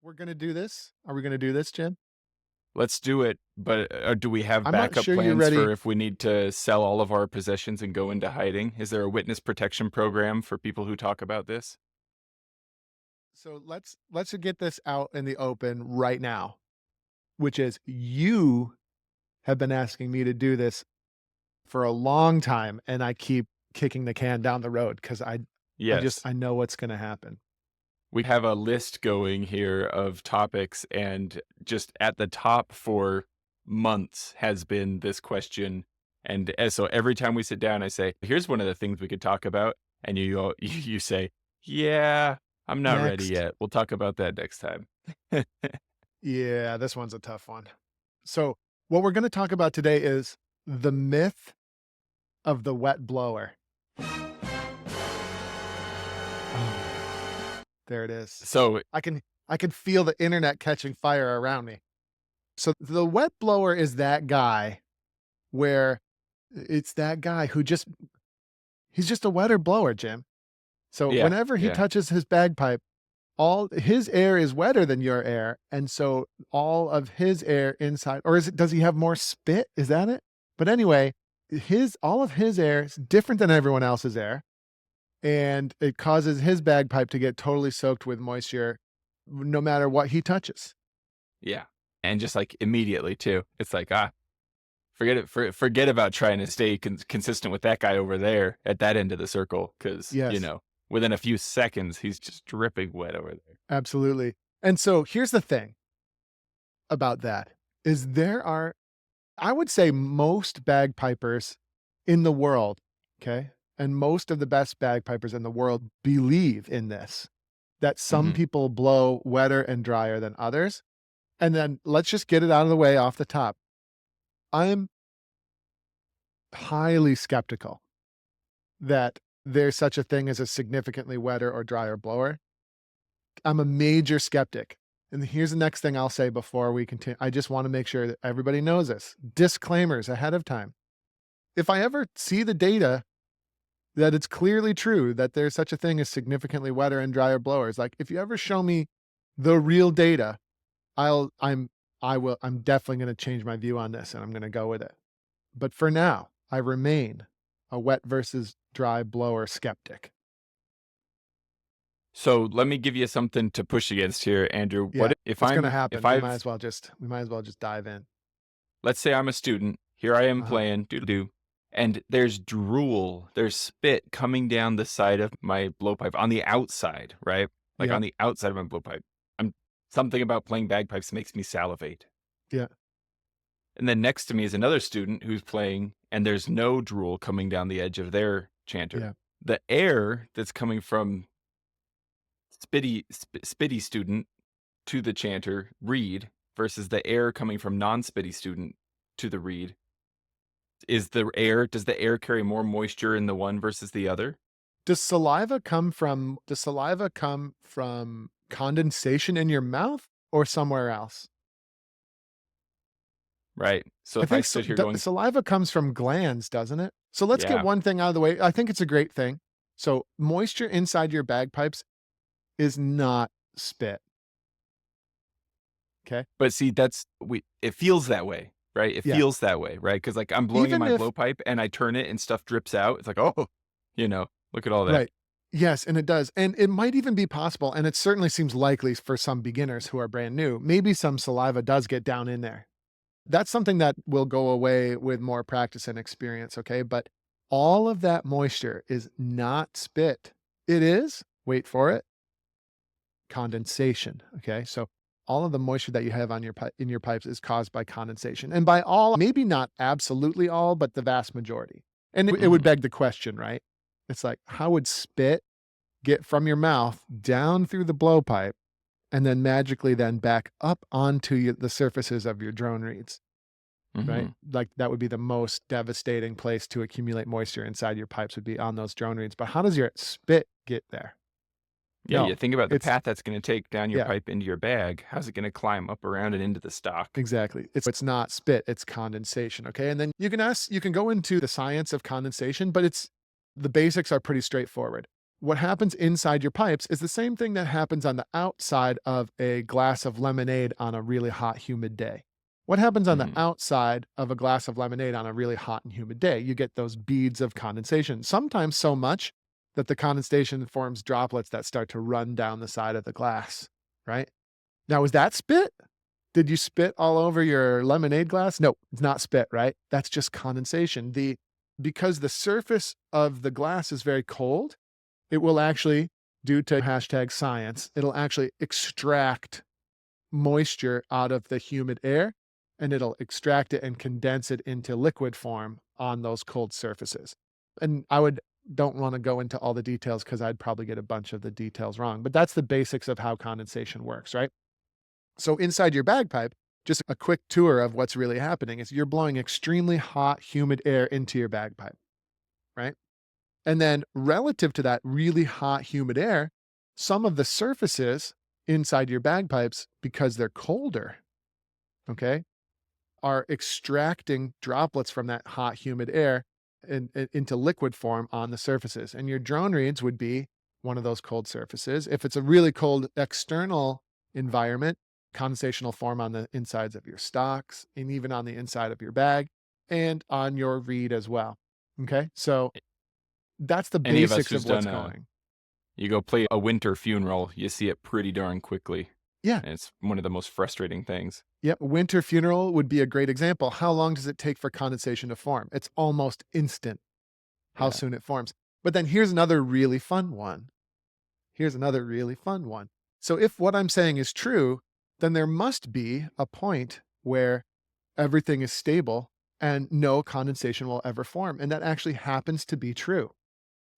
We're going to do this. Are we going to do this, Jim? Let's do it, but, do we have I'm not backup sure you're plans for ready. if we need to sell all of our possessions and go into hiding? Is there a witness protection program for people who talk about this? So let's get this out in the open right now, which is you have been asking me to do this for a long time and I keep kicking the can down the road because Yes. I know what's going to happen. We have a list going here of topics, and just at the top for months has been this question. And so every time we sit down, I say, "Here's one of the things we could talk about," and you say, "Yeah, I'm not ready Next. yet. We'll talk about that next time." Yeah, this one's a tough one. So what we're going to talk about today is the myth of the wet blower. Oh, there it is. So I can feel the internet catching fire around me. So the wet blower is that guy where it's that guy who he's just a wetter blower, Jim. So yeah, whenever he yeah, touches his bagpipe, all his air is wetter than your air, and so all of his air inside, or does he have more spit? Is that it? But anyway, his all of his air is different than everyone else's air, and it causes his bagpipe to get totally soaked with moisture no matter what he touches. yeah. And just like immediately too, it's like, forget it. Forget about trying to stay consistent with that guy over there at that end of the circle, because Yes, within a few seconds he's just dripping wet over there. absolutely. And so here's the thing about that is there are, I would say most bagpipers in the world, okay, and most of the best bagpipers in the world believe in this, that some Hmm. people blow wetter and drier than others. And then let's just get it out of the way off the top. I'm highly skeptical that there's such a thing as a significantly wetter or drier blower. I'm a major skeptic. And here's the next thing I'll say before we continue. I just want to make sure that everybody knows this. Disclaimers ahead of time. If I ever see the data that it's clearly true that there's such a thing as significantly wetter and drier blowers, like if you ever show me the real data, I'll I'm I'm definitely going to change my view on this and I'm going to go with it. But for now, I remain a wet versus dry blower skeptic. So let me give you something to push against here, Andrew. Yeah, What if what's going to if happen? I've We might as well just dive in. let's say I'm a student, here I am Uh-huh. playing doo doo, and there's drool, there's spit coming down the side of my blowpipe on the outside, right? Like Yeah. on the outside of my blowpipe. I'm Something about playing bagpipes makes me salivate. Yeah. And then next to me is another student who's playing, and there's no drool coming down the edge of their chanter. Yeah. The air that's coming from spitty student to the chanter reed versus the air coming from non-spitty student to the reed, does the air carry more moisture in the one versus the other? Does saliva come from condensation in your mouth or somewhere else? Right. So I if I think stood here going, saliva comes from glands, doesn't it? So let's get yeah, one thing out of the way. I think it's a great thing. So moisture inside your bagpipes is not spit. Okay. but see, it feels that way, right? It Yeah. feels that way, right? Because like I'm blowing in Even my if, blowpipe and I turn it and stuff drips out. It's like, oh, look at all that. right. Yes, and it does. And it might even be possible, and it certainly seems likely for some beginners who are brand new, maybe some saliva does get down in there. That's something that will go away with more practice and experience, okay? But all of that moisture is not spit. It is, wait for it, condensation, okay? So all of the moisture that you have on in your pipes is caused by condensation. And by all, maybe not absolutely all, but the vast majority. And it would Mhm. beg the question, right? It's like, how would spit get from your mouth down through the blowpipe and then magically then back up onto the surfaces of your drone reeds? Right? Mhm. Like, that would be the most devastating place to accumulate moisture inside your pipes would be on those drone reeds, but how does your spit get there? Yeah, you No, think about the it's path that's gonna take down your yeah, pipe into your bag. How's it gonna climb up around and into the stock? exactly. It's not spit, it's condensation, okay? And then you can go into the science of condensation, but the basics are pretty straightforward. What happens inside your pipes is the same thing that happens on the outside of a glass of lemonade on a really hot, humid day. What happens on the Mhm. outside of a glass of lemonade on a really hot and humid day? You get those beads of condensation, sometimes so much that the condensation forms droplets that start to run down the side of the glass, right? Now, is that spit? Did you spit all over your lemonade glass? No, it's not spit, right? That's just condensation. Because the surface of the glass is very cold, it will actually, due to hashtag science, it'll actually extract moisture out of the humid air, and it'll extract it and condense it into liquid form on those cold surfaces. And I would don't want to go into all the details because I'd probably get a bunch of the details wrong, but that's the basics of how condensation works, right? So inside your bagpipe, just a quick tour of what's really happening is you're blowing extremely hot, humid air into your bagpipe, right? And then relative to that really hot, humid air, some of the surfaces inside your bagpipes, because they're colder, okay, are extracting droplets from that hot, humid air into liquid form on the surfaces. And your drone reeds would be one of those cold surfaces. If it's a really cold external environment, condensation will form on the insides of your stocks and even on the inside of your bag and on your reed as well. Okay. So that's the Any of us basics who's of done what's a going. you go play a winter funeral, you see it pretty darn quickly, Yeah. and it's one of the most frustrating things. Yep. Winter funeral would be a great example. How long does it take for condensation to form? It's almost instant how Yeah. soon it forms. But then here's another really fun one. Here's another really fun one. So if what I'm saying is true, then there must be a point where everything is stable and no condensation will ever form. And that actually happens to be true.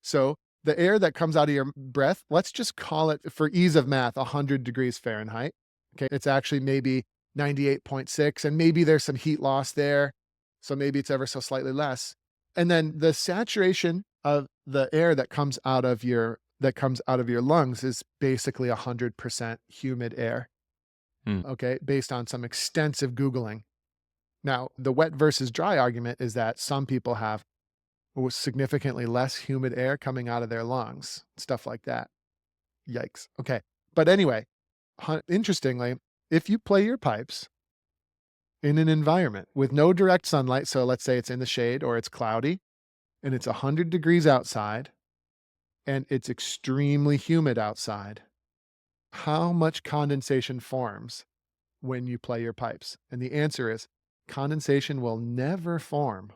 So the air that comes out of your breath, let's just call it, for ease of math, 100 degrees Fahrenheit. Okay. It's actually maybe 98.6, and maybe there's some heat loss there. So maybe it's ever so slightly less. And then the saturation of the air that comes out of your lungs is basically 100% humid air. Hmm. Okay. Based on some extensive Googling. Now, the wet versus dry argument is that some people have significantly less humid air coming out of their lungs, stuff like that. Yikes. Okay. But anyway, interestingly, if you play your pipes in an environment with no direct sunlight, so let's say it's in the shade or it's cloudy and it's 100 degrees outside and it's extremely humid outside, how much condensation forms when you play your pipes? And the answer is condensation will never form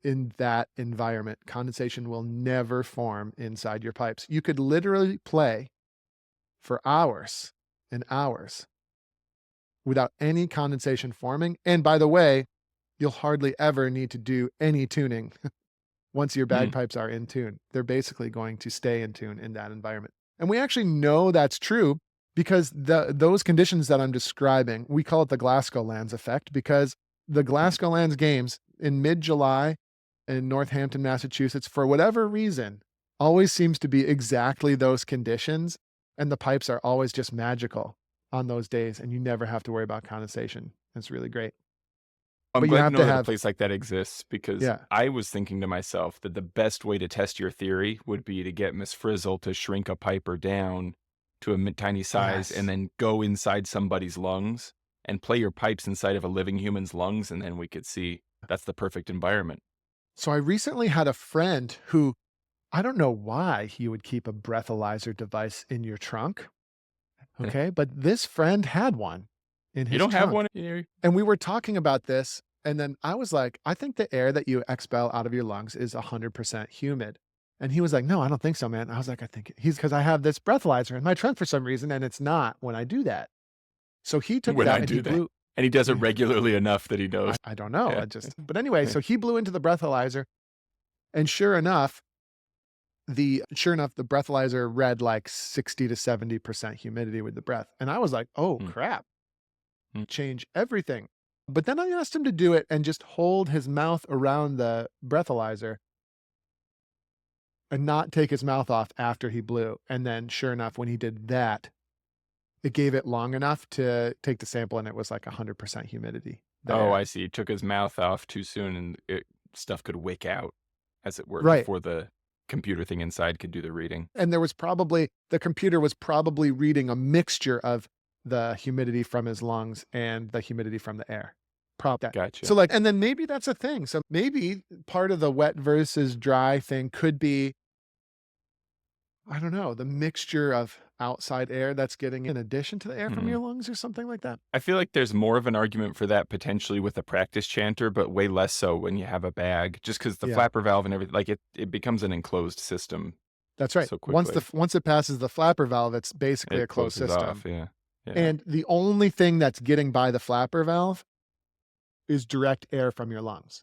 in that environment. Condensation will never form inside your pipes. You could literally play for hours and hours without any condensation forming. And by the way, you'll hardly ever need to do any tuning once your Hmm. bagpipes are in tune. They're basically going to stay in tune in that environment. And we actually know that's true because those conditions that I'm describing, we call it the Glasgow Lands effect because the Glasgow Lands games in mid-July in Northampton, Massachusetts, for whatever reason, always seems to be exactly those conditions, and the pipes are always just magical on those days, and you never have to worry about condensation. It's really great. I'm But you glad to have to know that a have place like that exists because yeah. I was thinking to myself that the best way to test your theory would be to get Miss Frizzle to shrink a piper down to a tiny size and Yes. then go inside somebody's lungs and play your pipes inside of a living human's lungs, and then we could see that's the perfect environment. So I recently had a friend who I don't know why he would keep a breathalyzer device in your trunk, okay? But this friend had one in You his don't have trunk. one in your And we were talking about this, and then I was like, "I think the air that you expel out of your lungs is 100% humid." And he was like, "No, I don't think so, man." I was like, "I think he's because I have this breathalyzer in my trunk for some reason, and it's not when I do that." So he took it when I out and he do that. blew And he does it yeah, regularly enough that he knows. I don't know, Yeah. I just but anyway, so he blew into the breathalyzer, and sure enough, the breathalyzer read like 60 to 70% humidity with the breath. And I was like, "Oh, Mm, crap. mm. Change everything." But then I asked him to do it and just hold his mouth around the breathalyzer and not take his mouth off after he blew. And then sure enough, when he did that, it gave it long enough to take the sample and it was like 100% humidity, the Oh, air. I see. He took his mouth off too soon and stuff could wick out, as it were, Right. before the computer thing inside could do the reading. And the computer was probably reading a mixture of the humidity from his lungs and the humidity from the air. That. So Gotcha. like, and then maybe that's a thing. So maybe part of the wet versus dry thing could be, I don't know, the mixture of outside air that's getting in addition to the air from Hmm. your lungs or something like that. I feel like there's more of an argument for that potentially with a practice chanter, but way less so when you have a bag, just because the Yeah, flapper valve and everything, like it becomes an enclosed system that's right. so quickly. Once it passes the flapper valve, it's basically a It closed closes off. system. Yeah. Yeah. And the only thing that's getting by the flapper valve is direct air from your lungs.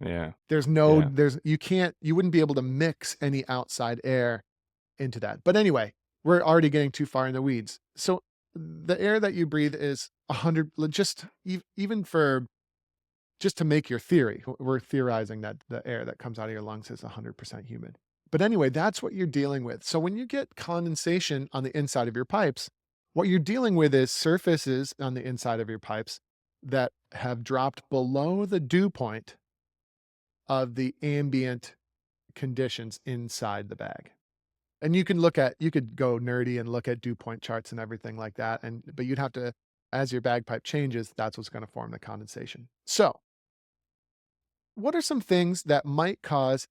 Yeah. There's no, Yeah. you wouldn't be able to mix any outside air into that. But anyway, we're already getting too far in the weeds. So the air that you breathe is 100, even for, just to make your theory, we're theorizing that the air that comes out of your lungs is 100% humid. But anyway, that's what you're dealing with. So when you get condensation on the inside of your pipes, what you're dealing with is surfaces on the inside of your pipes that have dropped below the dew point of the ambient conditions inside the bag. And you could go nerdy and look at dew point charts and everything like that. But you'd have to, as your bagpipe changes, that's what's going to form the condensation. So what are some things that might cause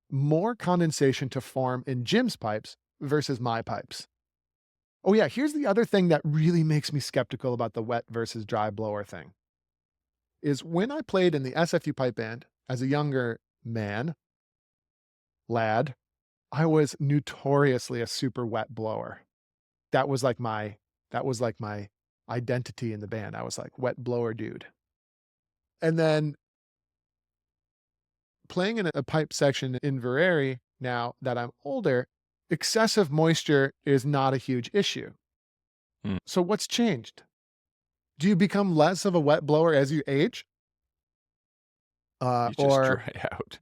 more condensation to form in Jim's pipes versus my pipes? Oh yeah, here's the other thing that really makes me skeptical about the wet versus dry blower thing. Is when I played in the SFU pipe band as a younger lad, I was notoriously a super wet blower. That was like my that was like my identity in the band. I was like wet blower dude. And then playing in a pipe section in Vereri now that I'm older, excessive moisture is not a huge issue. Hmm. So what's changed? Do you become less of a wet blower as you age? You just Or dry out.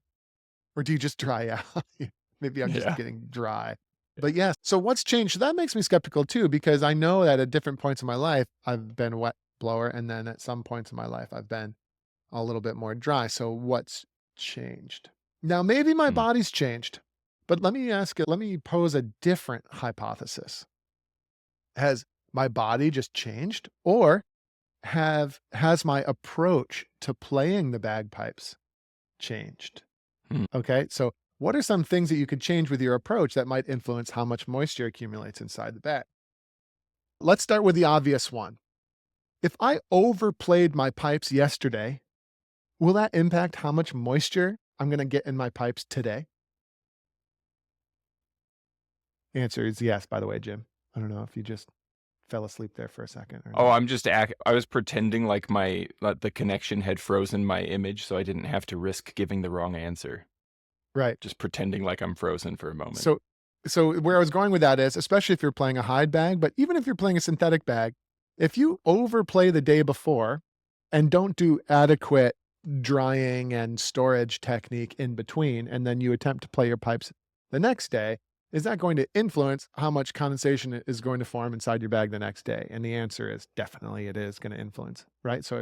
do you just dry out? Maybe I'm just Yeah. getting dry. But yes, so what's changed? That makes me skeptical too, because I know that at different points in my life, I've been a wet blower, and then at some points in my life, I've been a little bit more dry. So what's changed? Now, maybe my Hmm. body's changed, but let me pose a different hypothesis. Has my body just changed, or has my approach to playing the bagpipes changed? Hmm. Okay, so what are some things that you could change with your approach that might influence how much moisture accumulates inside the bag? Let's start with the obvious one. If I overplayed my pipes yesterday, will that impact how much moisture I'm going to get in my pipes today? Answer is yes, by the way, Jim. I don't know if you just fell asleep there for a second or Oh, not. I was pretending like the connection had frozen my image so I didn't have to risk giving the wrong answer. Right. Just pretending like I'm frozen for a moment. So where I was going with that is, especially if you're playing a hide bag, but even if you're playing a synthetic bag, if you overplay the day before and don't do adequate drying and storage technique in between, and then you attempt to play your pipes the next day, is that going to influence how much condensation is going to form inside your bag the next day? And the answer is definitely it is going to influence, right? So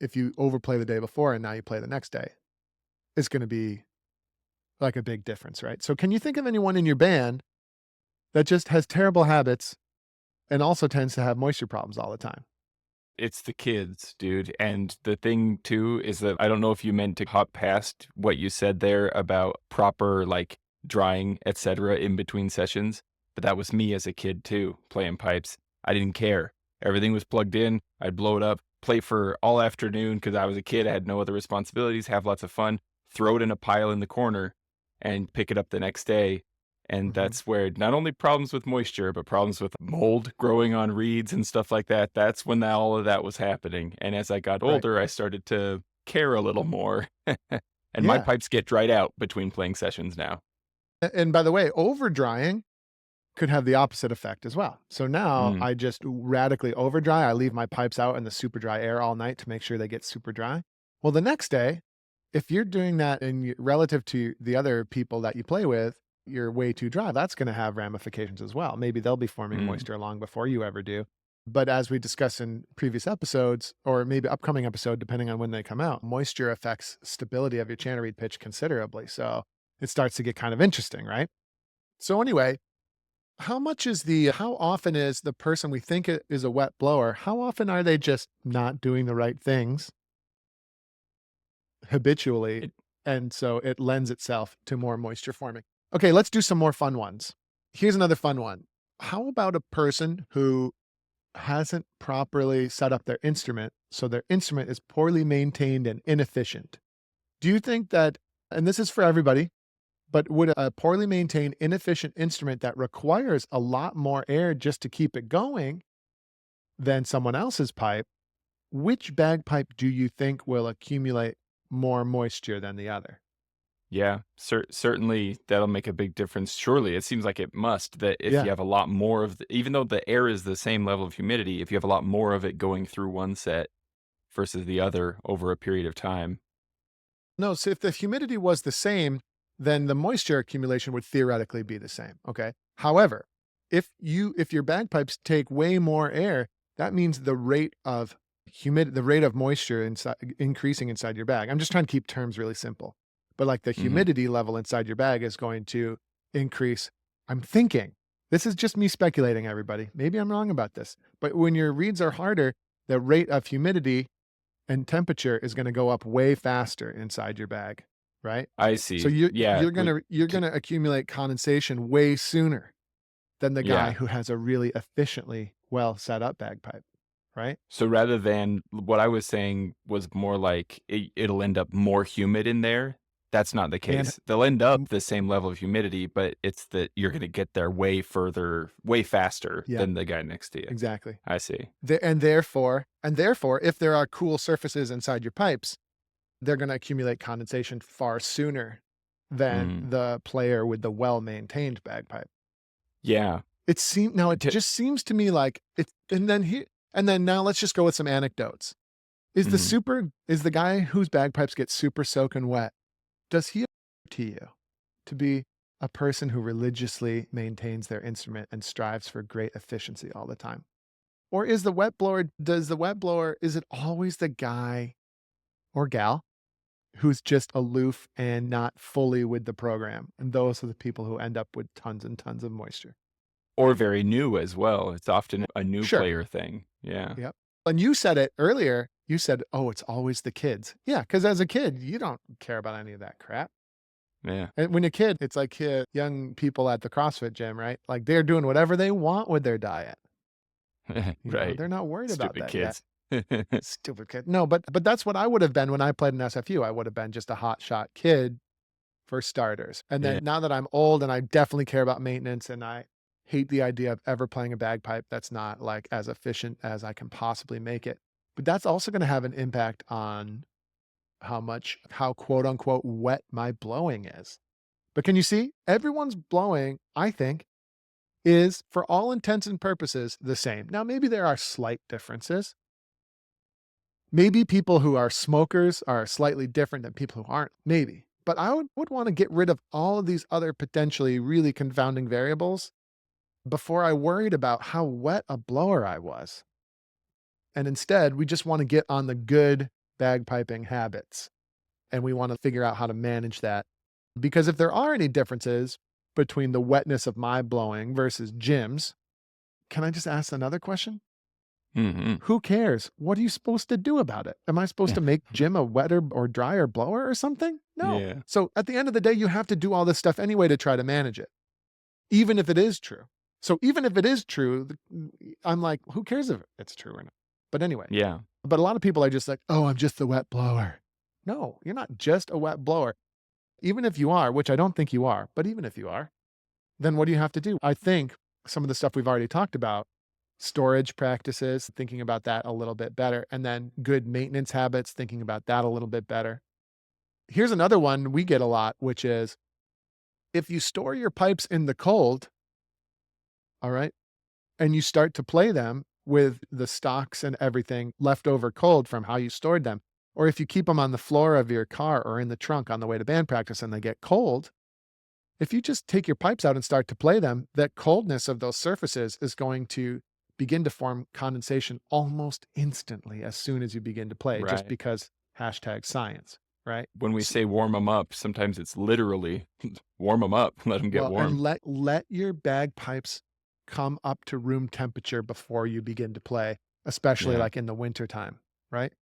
if you overplay the day before and now you play the next day, it's going to be like a big difference, right? So can you think of anyone in your band that just has terrible habits and also tends to have moisture problems all the time? It's the kids, dude, and the thing too is that I don't know if you meant to hop past what you said there about proper, like, drying, etcetera, in between sessions, but that was me as a kid too, playing pipes. I didn't care. Everything was plugged in, I'd blow it up, play for all afternoon because I was a kid, I had no other responsibilities, have lots of fun, throw it in a pile in the corner, and pick it up the next day, and Mhm. that's where not only problems with moisture, but problems with mold growing on reeds and stuff like that. That's when all of that was happening. And as I got Right. older, I started to care a little more. And my Yeah. pipes get dried out between playing sessions now. And by the way, over drying could have the opposite effect as well. So now Mm, I just radically over dry. I leave my pipes out in the super dry air all night to make sure they get super dry. Well, the next day, if you're doing that relative to the other people that you play with, you're way too dry. That's going to have ramifications as well. Maybe they'll be forming mm, moisture long before you ever do. But as we discussed in previous episodes, or maybe upcoming episode, depending on when they come out, moisture affects stability of your chanter reed pitch considerably. So it starts to get kind of interesting, right? So anyway, how often is the person we think is a wet blower, how often are they just not doing the right things habitually? It And so it lends itself to more moisture forming. Okay, let's do some more fun ones. Here's another fun one. How about a person who hasn't properly set up their instrument, so their instrument is poorly maintained and inefficient? Do you think that, and this is for everybody, but would a poorly maintained, inefficient instrument that requires a lot more air just to keep it going than someone else's pipe, which bagpipe do you think will accumulate more moisture than the other? Yeah, certainly that'll make a big difference. Surely, it seems like it must, that if you Yeah. have a lot more of the even though the air is the same level of humidity, if you have a lot more of it going through one set versus the other over a period of time. No, so if the humidity was the same, then the moisture accumulation would theoretically be the same, okay? However, if your bagpipes take way more air, that means the rate of moisture inside increasing inside your bag. I'm just trying to keep terms really simple. But like the Mhm. humidity level inside your bag is going to increase. I'm thinking, this is just me speculating, everybody. Maybe I'm wrong about this. But when your reeds are harder, the rate of humidity and temperature is gonna go up way faster inside your bag, right? I So see. Yeah, you're c gonna accumulate condensation way sooner than the guy yeah. who has a really efficiently well set up bagpipe, right? So rather than what I was saying was more like it'll end up more humid in there, that's not the And case. They'll end up m the same level of humidity, but it's that you're gonna get there way further, way faster yeah, than the guy next to you. exactly. I see. Therefore, if there are cool surfaces inside your pipes, they're gonna accumulate condensation far sooner than Mm. the player with the well-maintained bagpipe. Yeah. It T just seems to me like it, and then now let's just go with some anecdotes. Mhm. Is the guy whose bagpipes get super soaking wet, does he appear to you to be a person who religiously maintains their instrument and strives for great efficiency all the time? Or does the wet blower, is it always the guy or gal who's just aloof and not fully with the program? And those are the people who end up with tons and tons of moisture. Or very new as well. It's often a new Sure. player thing. Yeah. Yep. And you said it earlier. You said, "Oh, it's always the kids." Yeah, because as a kid, you don't care about any of that crap. Yeah. And when you're a kid, it's like young people at the CrossFit gym, right? Like they're doing whatever they want with their diet. Right. They're not worried about Stupid that yet. kids. Stupid kid. No, but that's what I would have been when I played in SFU. I would have been just a hotshot kid for starters. And Yeah. then now that I'm old and I definitely care about maintenance and I hate the idea of ever playing a bagpipe that's not like as efficient as I can possibly make it. But that's also going to have an impact on how quote unquote wet my blowing is. But can you see? Everyone's blowing, I think, is for all intents and purposes the same. Now, maybe there are slight differences. Maybe people who are smokers are slightly different than people who aren't, maybe. But I would want to get rid of all of these other potentially really confounding variables before I worried about how wet a blower I was. And instead, we just want to get on the good bagpiping habits and we want to figure out how to manage that. Because if there are any differences between the wetness of my blowing versus Jim's, can I just ask another question? Mhm. Who cares? What are you supposed to do about it? Am I supposed to make Jim a wetter or drier blower or something? No. Yeah. So at the end of the day, you have to do all this stuff anyway to try to manage it, even if it is true. So even if it is true, I'm like, who cares if it's true or not? But anyway, Yeah. but a lot of people are just like, oh, I'm just the wet blower. No, you're not just a wet blower. Even if you are, which I don't think you are, but even if you are, then what do you have to do? I think some of the stuff we've already talked about, storage practices, thinking about that a little bit better, and then good maintenance habits, thinking about that a little bit better. Here's another one we get a lot, which is if you store your pipes in the cold, all right, and you start to play them with the stocks and everything left over cold from how you stored them, or if you keep them on the floor of your car or in the trunk on the way to band practice and they get cold, if you just take your pipes out and start to play them, that coldness of those surfaces is going to begin to form condensation almost instantly as soon as you begin to play, just Right. because hashtag science. right? When we say warm them up, sometimes it's literally warm them up, let them get Well, and warm. let your bagpipes come up to room temperature before you begin to play, especially, Yeah. like, in the winter time, right?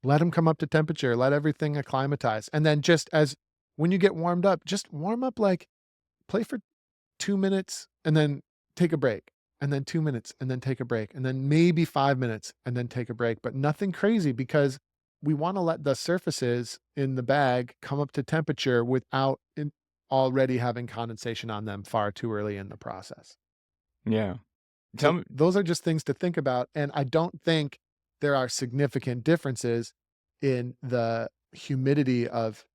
Let them come up to temperature, let everything acclimatize, and then just as when you get warmed up, just warm up, like, play for 2 minutes and then take a break, and then 2 minutes and then take a break, and then maybe 5 minutes and then take a break, but nothing crazy because we wanna let the surfaces in the bag come up to temperature without already having condensation on them far too early in the process. Yeah. Tell So me. those are just things to think about, and I don't think there are significant differences in the humidity of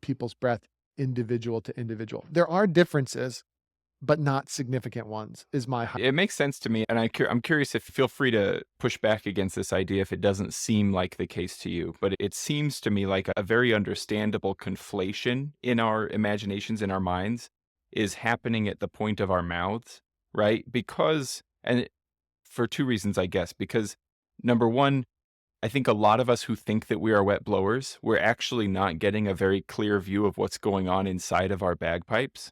people's breath individual to individual. There are differences, but not significant ones is my hy It makes sense to me, and I'm curious if feel free to push back against this idea if it doesn't seem like the case to you, but it seems to me like a very understandable conflation in our imaginations, in our minds, is happening at the point of our mouths, right? Because for 2 reasons, I guess, because number 1, I think a lot of us who think that we are wet blowers, we're actually not getting a very clear view of what's going on inside of our bagpipes.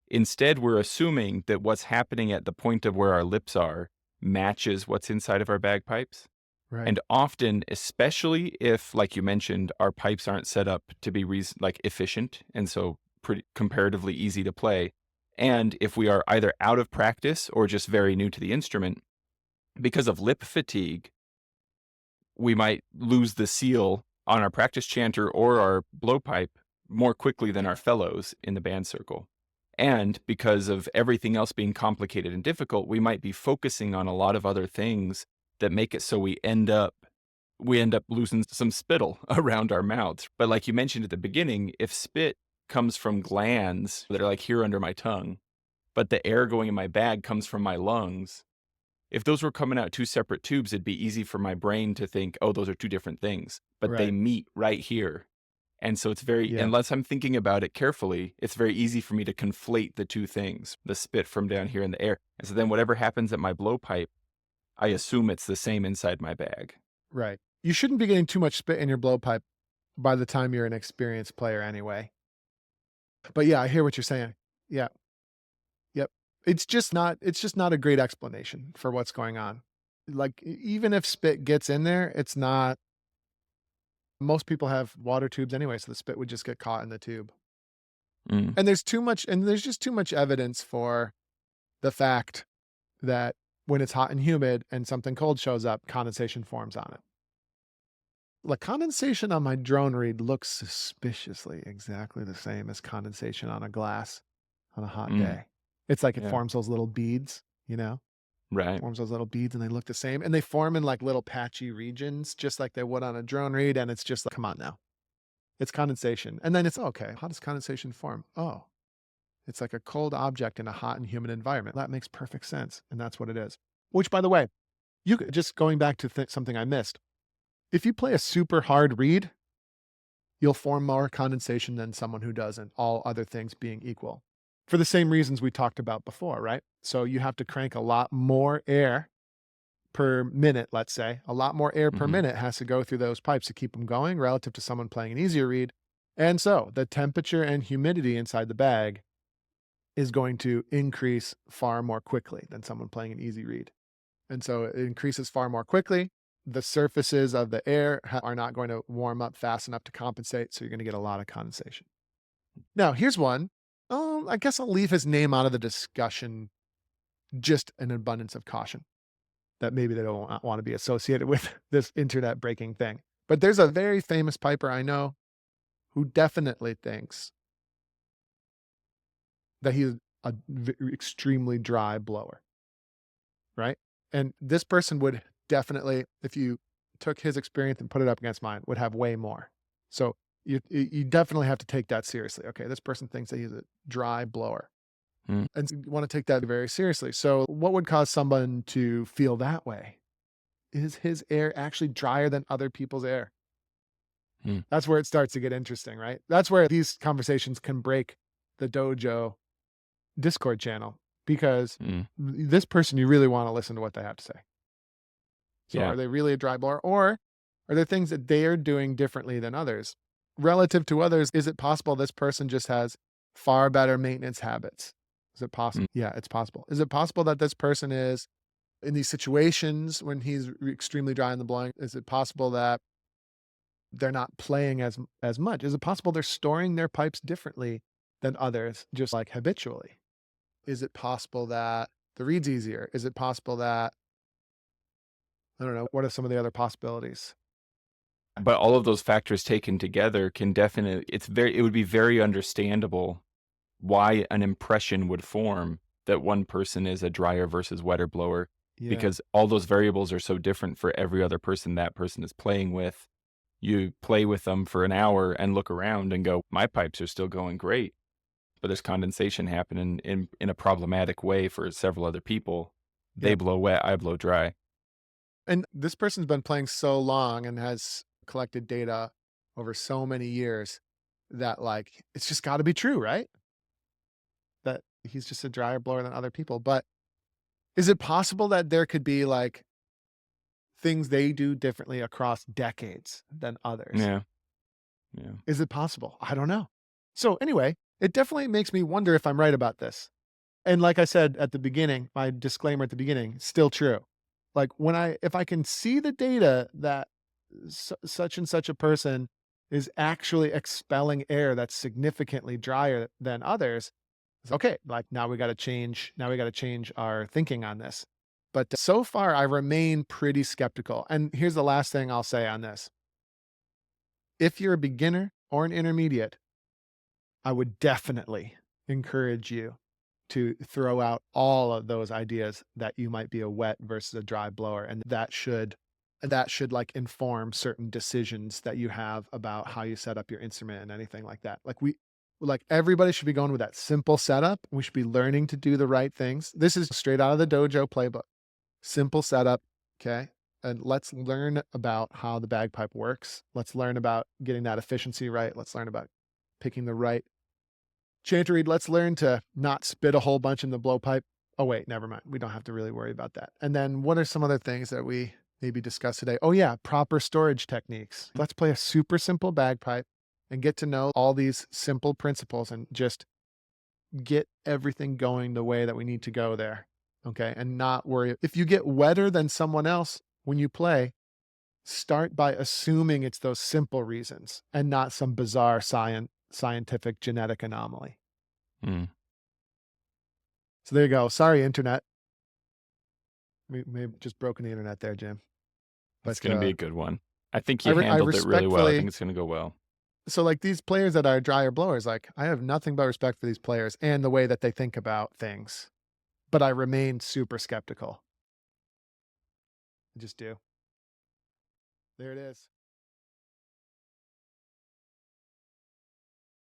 Instead, we're assuming that what's happening at the point of where our lips are matches what's inside of our bagpipes. Right, And often, especially if, like you mentioned, our pipes aren't set up to be like efficient and so pretty comparatively easy to play. And if we are either out of practice or just very new to the instrument, because of lip fatigue, we might lose the seal on our practice chanter or our blowpipe more quickly than our fellows in the band circle. And because of everything else being complicated and difficult, we might be focusing on a lot of other things that make it so we end up losing some spittle around our mouths. But like you mentioned at the beginning, if spit comes from glands that are like here under my tongue, but the air going in my bag comes from my lungs, if those were coming out 2 separate tubes, it'd be easy for my brain to think, "Oh, those are 2 different things," but they right, meet right here. And so it's very yeah, unless I'm thinking about it carefully, it's very easy for me to conflate the 2 things, the spit from down here in the air. And so then whatever happens at my blowpipe, I assume it's the same inside my bag. right. You shouldn't be getting too much spit in your blowpipe by the time you're an experienced player anyway. But yeah, I hear what you're saying. Yeah, yep. It's just not a great explanation for what's going on. Like, even if spit gets in there, it's not most people have water tubes anyway, so the spit would just get caught in the tube. Mm, And there's just too much evidence for the fact that when it's hot and humid and something cold shows up, condensation forms on it. The condensation on my drone reed looks suspiciously exactly the same as condensation on a glass on a hot mm, day. It's like it yeah, forms those little beads, right. forms those little beads and they look the same. And they form in like little patchy regions, just like they would on a drone reed. And it's just like, come on now. It's condensation. And then it's okay. How does condensation form? Oh, it's like a cold object in a hot and humid environment. That makes perfect sense. And that's what it is. Which, by the way, just going back to something I missed. If you play a super hard reed, you'll form more condensation than someone who doesn't, all other things being equal. For the same reasons we talked about before, right? So you have to crank a lot more air per minute, let's say. A lot more air per Mhm, minute has to go through those pipes to keep them going relative to someone playing an easier reed. And so the temperature and humidity inside the bag is going to increase far more quickly than someone playing an easy reed. And so it increases far more quickly. The surfaces of the air are not going to warm up fast enough to compensate. So you're going to get a lot of condensation. Now, here's one. I guess I'll leave his name out of the discussion, just an abundance of caution that maybe they don't want to be associated with this internet breaking thing. But there's a very famous piper I know who definitely thinks that he's extremely dry blower, right? And this person would definitely, if you took his experience and put it up against mine, would have way more. So you definitely have to take that seriously. Okay, this person thinks that he's a dry blower, mm, and you want to take that very seriously. So what would cause someone to feel that way? Is his air actually drier than other people's air? mm, That's where it starts to get interesting, right? That's where these conversations can break the dojo Discord channel because mm, this person, you really want to listen to what they have to say. So yeah, are they really a dry blower or are there things that they are doing differently than others? relative to others, is it possible this person just has far better maintenance habits? Is it possible? Mm. Yeah, it's possible. Is it possible that this person is in these situations when he's extremely dry in the blowing? Is it possible that they're not playing as much? Is it possible they're storing their pipes differently than others, just like habitually? Is it possible that the reed's easier? Is it possible that I don't know, what are some of the other possibilities? But all of those factors taken together can definitely it would be very understandable why an impression would form that one person is a drier versus wetter blower, Yeah, because all those variables are so different for every other person that person is playing with. You play with them for an hour and look around and go, "My pipes are still going great," but there's condensation happening in a problematic way for several other people. They yeah. blow wet, I blow dry. And this person's been playing so long and has collected data over so many years that, like, it's just gotta be true, right? That he's just a drier blower than other people, but is it possible that there could be, like, things they do differently across decades than others? Yeah, yeah. Is it possible? I don't know. So, anyway, it definitely makes me wonder if I'm right about this. And like I said at the beginning, my disclaimer at the beginning, still true. Like when if I can see the data that such and such a person is actually expelling air that's significantly drier than others, it's okay. Like now we got to change. Now we got to change our thinking on this. But so far, I remain pretty skeptical. And here's the last thing I'll say on this: if you're a beginner or an intermediate, I would definitely encourage you to throw out all of those ideas that you might be a wet versus a dry blower, and that should like inform certain decisions that you have about how you set up your instrument and anything like that. Like everybody should be going with that simple setup. We should be learning to do the right things. This is straight out of the dojo playbook. Simple setup, okay? And let's learn about how the bagpipe works. Let's learn about getting that efficiency right. Let's learn about picking the right chanter reed. Let's learn to not spit a whole bunch in the blowpipe. Oh, wait, never mind. We don't have to really worry about that. And then what are some other things that we maybe discuss today? Oh, yeah, proper storage techniques. Let's play a super simple bagpipe and get to know all these simple principles and just get everything going the way that we need to go there. Okay. And not worry. If you get wetter than someone else when you play, start by assuming it's those simple reasons and not some bizarre scientific genetic anomaly. Mm. So there you go. Sorry, internet. We may have just broken the internet there, Jim. It's But gonna be a good one. I think I, you I handled it really well. I think respectfully, it's gonna go well. so like these players that are dryer blowers, like I have nothing but respect for these players and the way that they think about things. But I remain super skeptical. I just do. There it is.